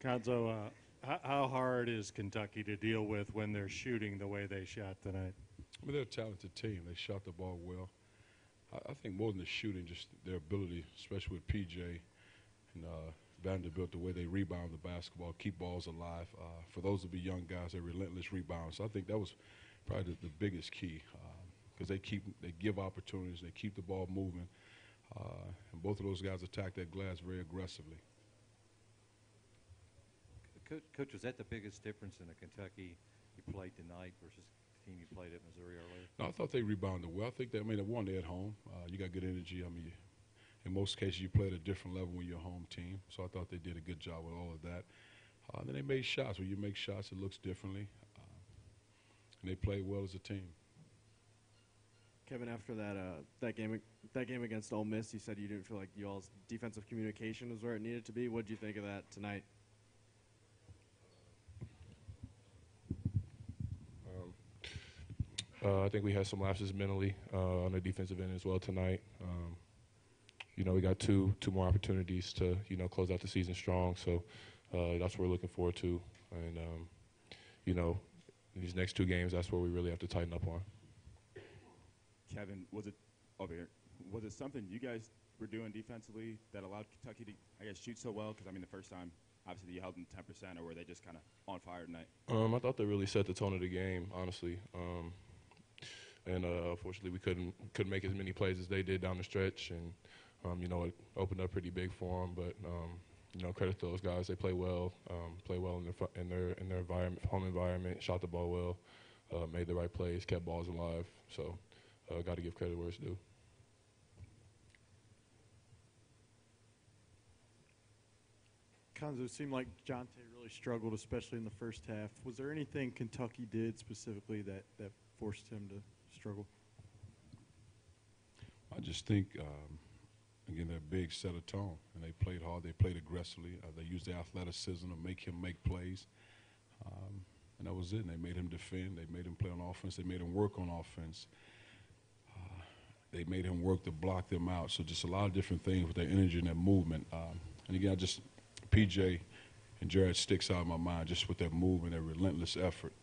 Conzo, how hard is Kentucky to deal with when they're shooting the way they shot tonight? I mean, they're a talented team. They shot the ball well. I think more than the shooting, just their ability, especially with PJ and Vanderbilt, the way they rebound the basketball, keep balls alive. For those of the young guys, they're relentless rebounds. So I think that was probably the biggest key because they give opportunities, they keep the ball moving, and both of those guys attack that glass very aggressively. Coach, was that the biggest difference in the Kentucky you played tonight versus the team you played at Missouri earlier? No, I thought they rebounded well. I think they won. They're at home. You got good energy. I mean, in most cases, you play at a different level when you're a home team. So I thought they did a good job with all of that. And then they made shots. When you make shots, it looks differently. And they played well as a team. Kevin, after that game against Ole Miss, you said you didn't feel like y'all's defensive communication was where it needed to be. What did you think of that tonight? I think we had some lapses mentally on the defensive end as well tonight. We got two more opportunities to, close out the season strong. So that's what we're looking forward to. And, these next two games, that's where we really have to tighten up on. Kevin, was it something you guys were doing defensively that allowed Kentucky to, shoot so well? Because, the first time, obviously, you held them 10%, or were they just kind of on fire tonight? I thought they really set the tone of the game, honestly. And unfortunately, we couldn't make as many plays as they did down the stretch, and it opened up pretty big for them. But credit to those guys; they play well in their environment, home environment, shot the ball well, made the right plays, kept balls alive. So, got to give credit where it's due. Conzo, it seemed like Jonte really struggled, especially in the first half. Was there anything Kentucky did specifically that forced him to struggle? I just think, again, they're big, set a tone, and they played hard. They played aggressively. They used their athleticism to make him make plays, and that was it. And they made him defend. They made him play on offense. They made him work on offense. They made him work to block them out. So just a lot of different things with their energy and their movement. And again, PJ and Jared sticks out in my mind just with their movement, their relentless effort.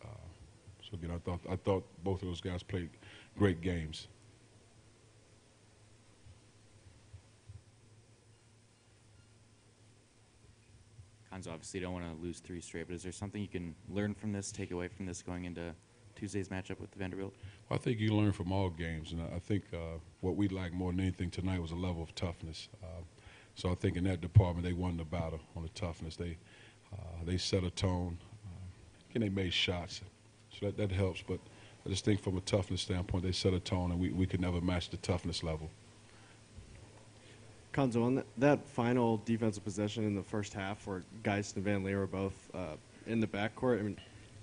So again, I thought both of those guys played great games. Conzo, obviously don't want to lose 3 straight, but is there something you can learn from this, take away from this going into Tuesday's matchup with Vanderbilt? Well, I think you learn from all games, and I think what we liked more than anything tonight was a level of toughness. So I think in that department they won the battle on the toughness. They set a tone, and they made shots. So that helps, but I just think from a toughness standpoint, they set a tone, and we could never match the toughness level. Conzo, on that final defensive possession in the first half where Geist and Van Leer were both in the backcourt,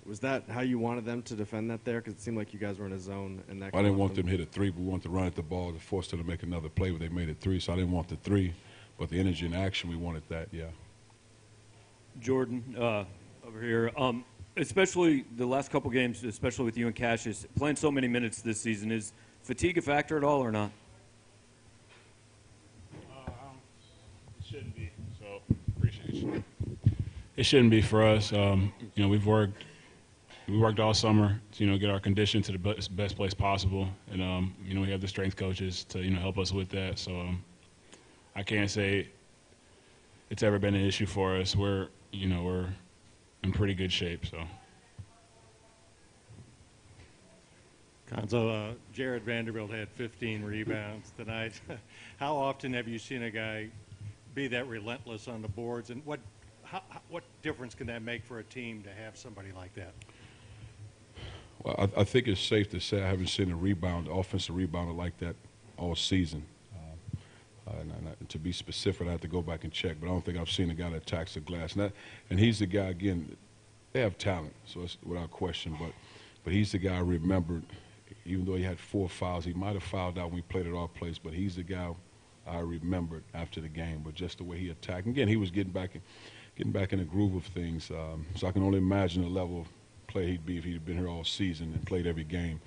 was that how you wanted them to defend that there? Because it seemed like you guys were in a zone. And that I didn't want them to hit a 3, but we wanted to run at the ball to force them to make another play, but they made it 3, so I didn't want the 3. But the energy and action, we wanted that, yeah. Jordan, over here. Especially the last couple games, especially with you and Cassius, playing so many minutes this season, is fatigue a factor at all or not? It shouldn't be. So appreciate you. It shouldn't be for us. We worked all summer to get our condition to the best place possible, and we have the strength coaches to help us with that. So I can't say it's ever been an issue for us. We're in pretty good shape. So, Conzo, Jared Vanderbilt had 15 rebounds tonight. How often have you seen a guy be that relentless on the boards, and what difference can that make for a team to have somebody like that? Well, I think it's safe to say I haven't seen offensive rebounder like that all season. And to be specific, I have to go back and check, but I don't think I've seen a guy that attacks the glass. And he's the guy, again, they have talent, so it's without question, but he's the guy I remembered, even though he had 4 fouls. He might have fouled out when we played at our place, but he's the guy I remembered after the game, but just the way he attacked. And again, he was getting back in the groove of things, so I can only imagine the level of play he'd be if he'd been here all season and played every game.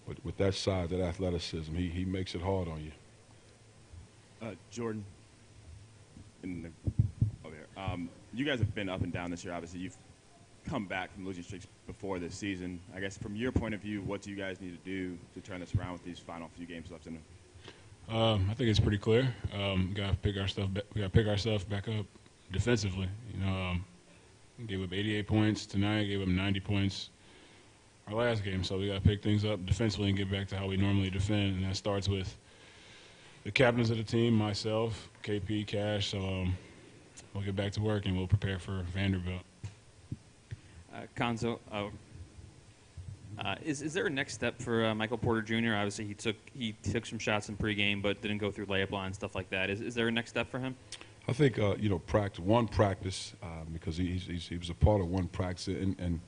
But with that size, that athleticism, he makes it hard on you. Jordan, over here. You guys have been up and down this year. Obviously, you've come back from losing streaks before this season. I guess from your point of view, what do you guys need to do to turn this around with these final few games left in them? I think it's pretty clear. We got to pick our stuff. We got to pick our stuff back up defensively. Gave up 88 points tonight. Gave up 90 points our last game. So we got to pick things up defensively and get back to how we normally defend. And that starts with the captains of the team, myself, KP, Cash. So we'll get back to work and we'll prepare for Vanderbilt. Konzo, is there a next step for Michael Porter Jr.? Obviously, he took some shots in pregame, but didn't go through layup lines, stuff like that. Is there a next step for him? I think practice because he was a part of one practice, and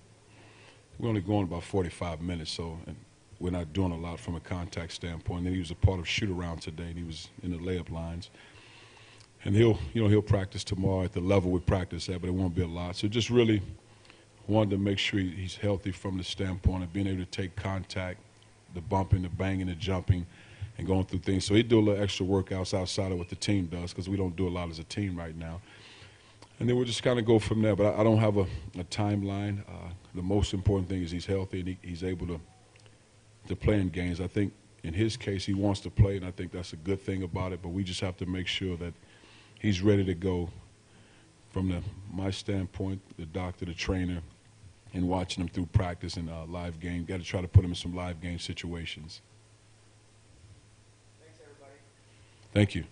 we're only going about 45 minutes, so and we're not doing a lot from a contact standpoint. And then he was a part of shoot around today, and he was in the layup lines. And he'll practice tomorrow at the level we practice at, but it won't be a lot. So just really wanted to make sure he's healthy from the standpoint of being able to take contact, the bumping, the banging, the jumping, and going through things. So he do a little extra workouts outside of what the team does because we don't do a lot as a team right now. And then we'll just kind of go from there. But I don't have a timeline. The most important thing is he's healthy and he's able to play in games. I think in his case he wants to play, and I think that's a good thing about it. But we just have to make sure that he's ready to go from my standpoint, the doctor, the trainer, and watching him through practice and live game. Got to try to put him in some live game situations. Thanks, everybody. Thank you.